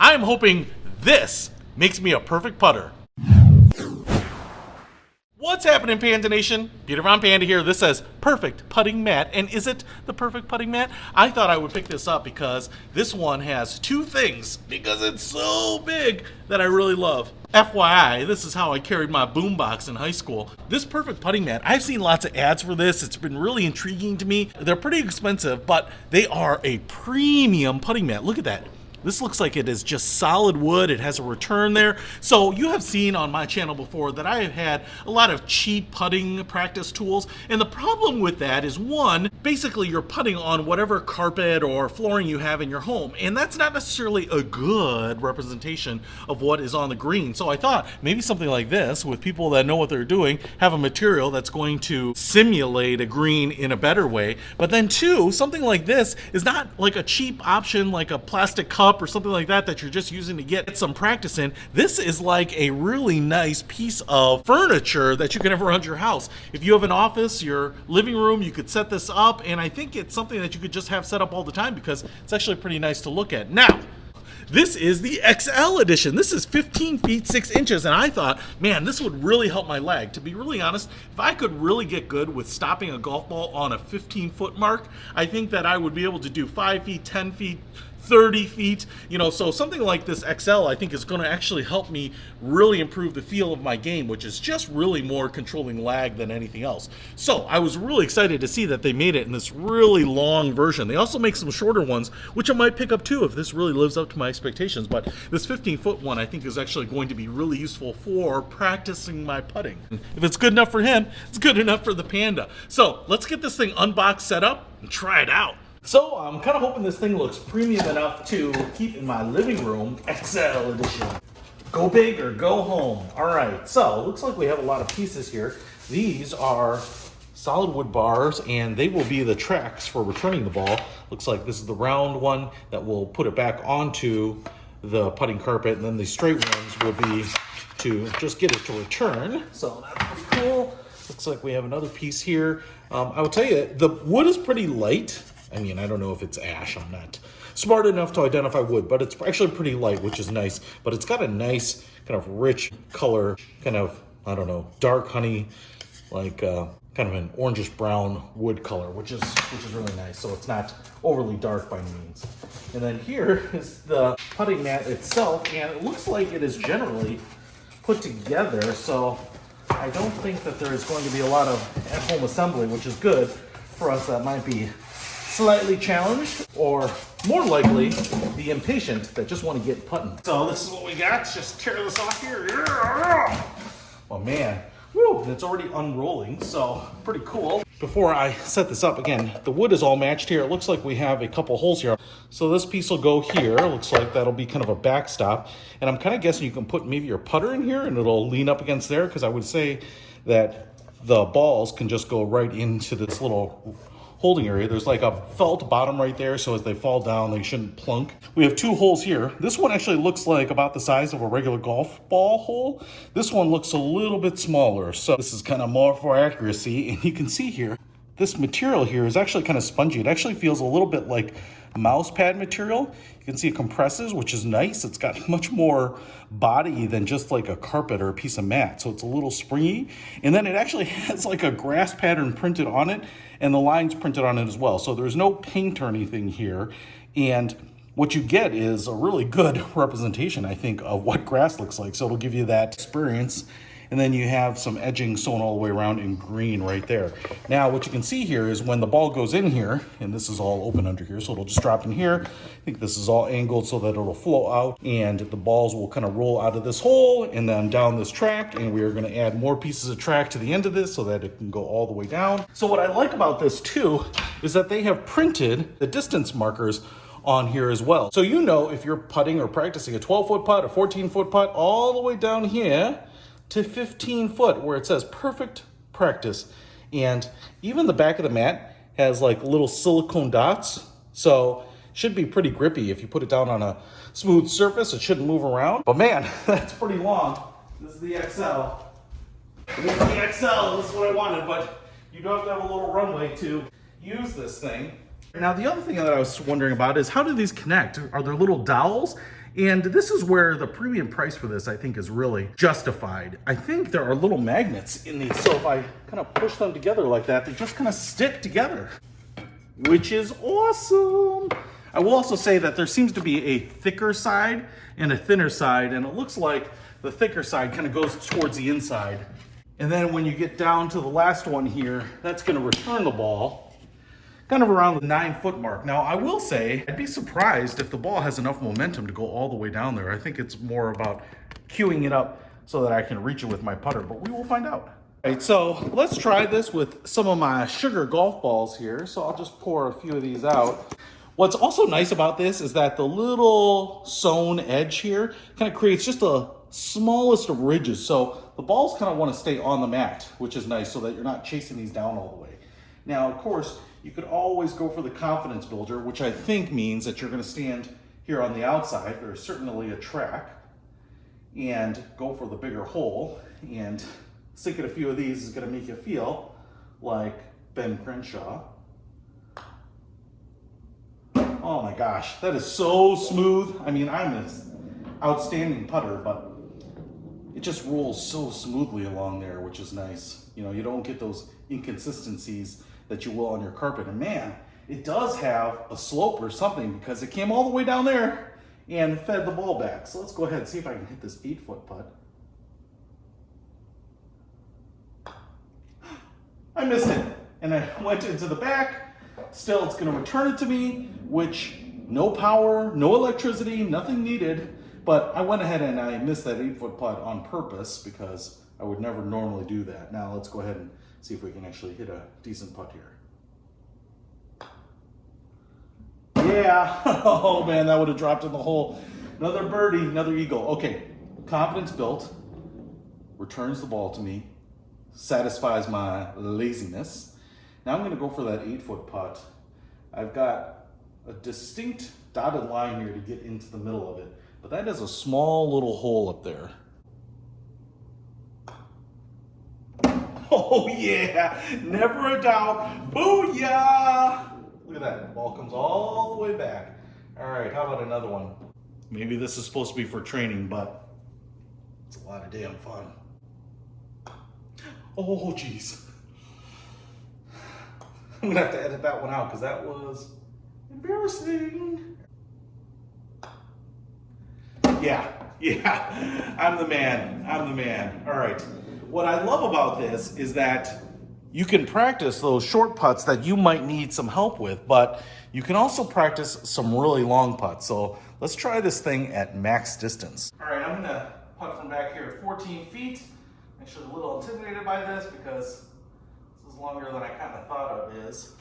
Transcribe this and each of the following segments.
I'm hoping this makes me a perfect putter. What's happening, Panda Nation? Peter Von Panda here. This says perfect putting mat. And is it the perfect putting mat? I thought I would pick this up because this one has two things, because it's so big, that I really love. FYI, this is how I carried my boombox in high school. This perfect putting mat, I've seen lots of ads for this. It's been really intriguing to me. They're pretty expensive, but they are a premium putting mat. Look at that. This looks like it is just solid wood. It has a return there. So you have seen on my channel before that I have had a lot of cheap putting practice tools. And the problem with that is, one, basically you're putting on whatever carpet or flooring you have in your home. And that's not necessarily a good representation of what is on the green. So I thought maybe something like this, with people that know what they're doing, have a material that's going to simulate a green in a better way. But then two, something like this is not like a cheap option like a plastic cup or something like that you're just using to get some practice in. This is like a really nice piece of furniture that you can have around your house. If you have an office, your living room, you could set this up, and I think it's something that you could just have set up all the time because it's actually pretty nice to look at. Now, this is the XL edition. This is 15 feet 6 inches, and I thought, man, this would really help my lag. To be really honest, if I could really get good with stopping a golf ball on a 15-foot mark, I think that I would be able to do 5 feet, 10 feet, 30 feet, so something like this XL I think is going to actually help me really improve the feel of my game, which is just really more controlling lag than anything else. So I was really excited to see that they made it in this really long version. They also make some shorter ones, which I might pick up too if this really lives up to my expectations. But this 15-foot one I think is actually going to be really useful for practicing my putting. If it's good enough for him, it's good enough for the Panda. So let's get this thing unboxed, set up, and try it out. So I'm kind of hoping this thing looks premium enough to keep in my living room. XL edition. Go big or go home. All right, so looks like we have a lot of pieces here. These are solid wood bars, and they will be the tracks for returning the ball. Looks like this is the round one that will put it back onto the putting carpet, and then the straight ones will be to just get it to return. So that's pretty cool. Looks like we have another piece here. I will tell you, the wood is pretty light. I mean, I don't know if it's ash. I'm not smart enough to identify wood, but it's actually pretty light, which is nice. But it's got a nice kind of rich color, kind of, I don't know, dark honey, like kind of an orangish brown wood color, which is really nice. So it's not overly dark by any means. And then here is the putting mat itself, and it looks like it is generally put together. So I don't think that there is going to be a lot of at-home assembly, which is good for us that might be slightly challenged, or more likely the impatient that just want to get putting. So this is what we got. Just tear this off here. Oh man, woo, it's already unrolling, so pretty cool. Before I set this up, again, the wood is all matched here. It looks like we have a couple holes here. So this piece will go here. Looks like that'll be kind of a backstop. And I'm kind of guessing you can put maybe your putter in here and it'll lean up against there, because I would say that the balls can just go right into this little holding area. There's like a felt bottom right there, so as they fall down, they shouldn't plunk. We have two holes here. This one actually looks like about the size of a regular golf ball hole. This one looks a little bit smaller, so this is kind of more for accuracy. And you can see here, this material here is actually kind of spongy. It actually feels a little bit like mouse pad material. You can see it compresses, which is nice. It's got much more body than just like a carpet or a piece of mat, so it's a little springy. And then it actually has like a grass pattern printed on it, and the lines printed on it as well. So there's no paint or anything here. And what you get is a really good representation, I think, of what grass looks like. So it'll give you that experience. And then you have some edging sewn all the way around in green right there. Now, what you can see here is when the ball goes in here, and this is all open under here, so it'll just drop in here. I think this is all angled so that it'll flow out, and the balls will kind of roll out of this hole and then down this track. And we are going to add more pieces of track to the end of this so that it can go all the way down. So what I like about this too is that they have printed the distance markers on here as well. So if you're putting or practicing a 12-foot putt, a 14-foot putt, all the way down here to 15 foot where it says perfect practice. And even the back of the mat has like little silicone dots, so should be pretty grippy. If you put it down on a smooth surface, it shouldn't move around. But man, that's pretty long. This is the XL. This is the XL. This is what I wanted, but you do have to have a little runway to use this thing. Now, the other thing that I was wondering about is, how do these connect? Are there little dowels? And this is where the premium price for this, I think, is really justified. I think there are little magnets in these, so if I kind of push them together like that, they just kind of stick together, which is awesome. I will also say that there seems to be a thicker side and a thinner side, and it looks like the thicker side kind of goes towards the inside. And then when you get down to the last one here, that's going to return the ball kind of around the 9-foot mark. Now, I will say, I'd be surprised if the ball has enough momentum to go all the way down there. I think it's more about queuing it up so that I can reach it with my putter, but we will find out. All right, so let's try this with some of my sugar golf balls here. So I'll just pour a few of these out. What's also nice about this is that the little sewn edge here kind of creates just the smallest of ridges. So the balls kind of want to stay on the mat, which is nice so that you're not chasing these down all the way. Now, of course, you could always go for the confidence builder, which I think means that you're going to stand here on the outside. There's certainly a track, and go for the bigger hole. And sinking a few of these is going to make you feel like Ben Crenshaw. Oh my gosh, that is so smooth. I mean, I'm an outstanding putter, but it just rolls so smoothly along there, which is nice. You know, you don't get those inconsistencies that you will on your carpet. And man, it does have a slope or something because it came all the way down there and fed the ball back. So let's go ahead and see if I can hit this 8-foot putt. I missed it, and I went into the back. Still, it's gonna return it to me, which no power, no electricity, nothing needed, but I went ahead and I missed that 8-foot putt on purpose because I would never normally do that. Now let's go ahead and see if we can actually hit a decent putt here. Yeah, oh man, that would have dropped in the hole. Another birdie, another eagle. Okay, confidence built, returns the ball to me, satisfies my laziness. Now I'm gonna go for that 8-foot putt. I've got a distinct dotted line here to get into the middle of it, but that is a small little hole up there. Oh yeah, never a doubt. Booyah! Look at that, the ball comes all the way back. All right, how about another one? Maybe this is supposed to be for training, but it's a lot of damn fun. Oh geez. I'm gonna have to edit that one out because that was embarrassing. Yeah, I'm the man. All right. What I love about this is that you can practice those short putts that you might need some help with, but you can also practice some really long putts. So let's try this thing at max distance. All right, I'm gonna putt from back here at 14 feet. I'm actually a little intimidated by this because this is longer than I kind of thought it is.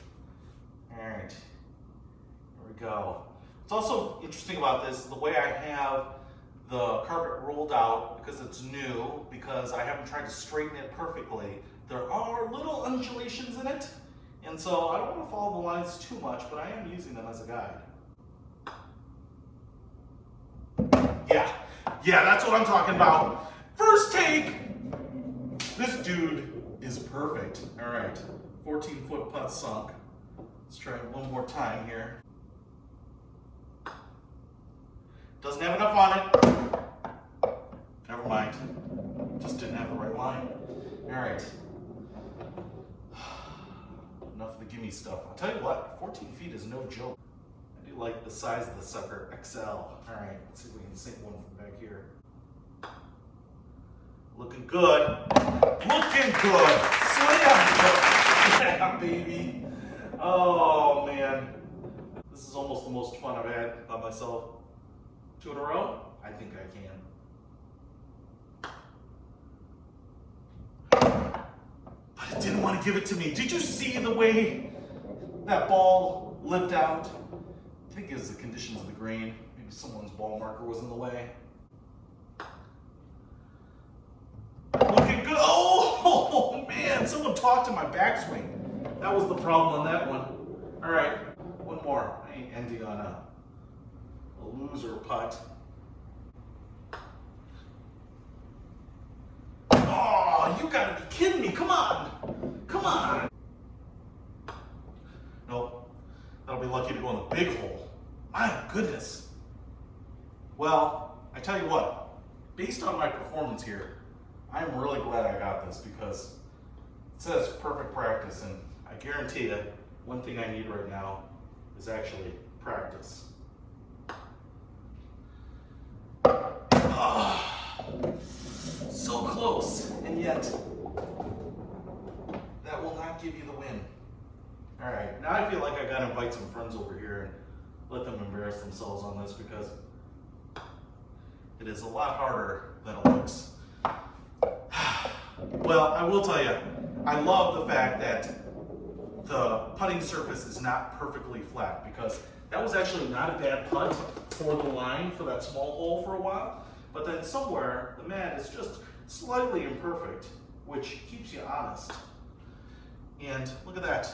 All right, here we go. What's also interesting about this is the way I have the carpet rolled out because it's new, because I haven't tried to straighten it perfectly. There are little undulations in it, and so I don't want to follow the lines too much, but I am using them as a guide. Yeah, that's what I'm talking about. First take. This dude is perfect. All right, 14-foot putt sunk. Let's try it one more time here. Doesn't have enough on it. Never mind. Just didn't have the right line. All right. Enough of the gimme stuff. I'll tell you what, 14 feet is no joke. I do like the size of the sucker, XL. All right, let's see if we can sink one from back here. Looking good. Looking good. Slam! Yeah, baby. Oh, man. This is almost the most fun I've had by myself. 2 in a row? I think I can. But it didn't want to give it to me. Did you see the way that ball lipped out? I think it was the conditions of the green. Maybe someone's ball marker was in the way. Looking good. Oh, man, someone talked to my backswing. That was the problem on that one. All right, one more. I ain't ending on a loser putt. Oh, you gotta be kidding me. Come on. Come on. Nope. That'll be lucky to go in the big hole. My goodness. Well, Well, I tell you what, based on my performance here, I'm really glad I got this because it says perfect practice, and I guarantee you, one thing I need right now is actually practice. So close, and yet that will not give you the win. All right, now I feel like I gotta invite some friends over here and let them embarrass themselves on this because it is a lot harder than it looks. Well, I will tell you, I love the fact that the putting surface is not perfectly flat because that was actually not a bad putt for the line for that small hole for a while. But then somewhere the mat is just slightly imperfect, which keeps you honest. And look at that.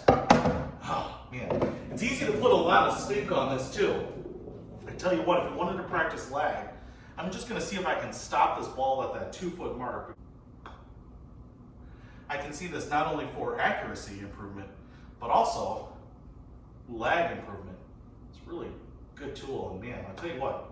Oh man, it's easy to put a lot of stink on this too. I tell you what, if you wanted to practice lag, I'm just gonna see if I can stop this ball at that 2-foot mark. I can see this not only for accuracy improvement, but also lag improvement. It's a really good tool, and man, I'll tell you what,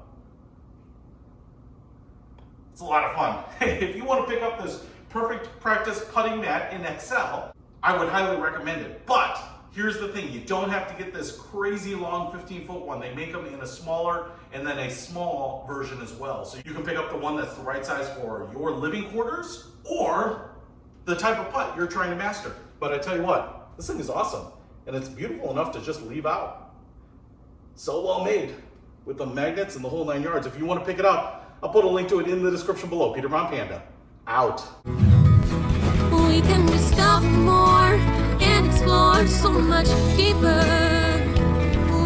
it's a lot of fun. Hey, if you want to pick up this perfect practice putting mat in Excel, I would highly recommend it. But here's the thing, you don't have to get this crazy long 15-foot one. They make them in a smaller and then a small version as well. So you can pick up the one that's the right size for your living quarters or the type of putt you're trying to master. But I tell you what, this thing is awesome. And it's beautiful enough to just leave out. So well made with the magnets and the whole 9 yards. If you want to pick it up, I'll put a link to it in the description below. Peter Von Panda, out. We can discover more and explore so much deeper.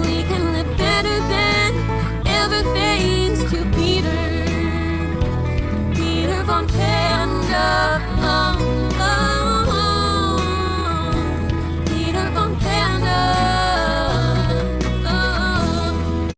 We can live better than ever thanks to Peter.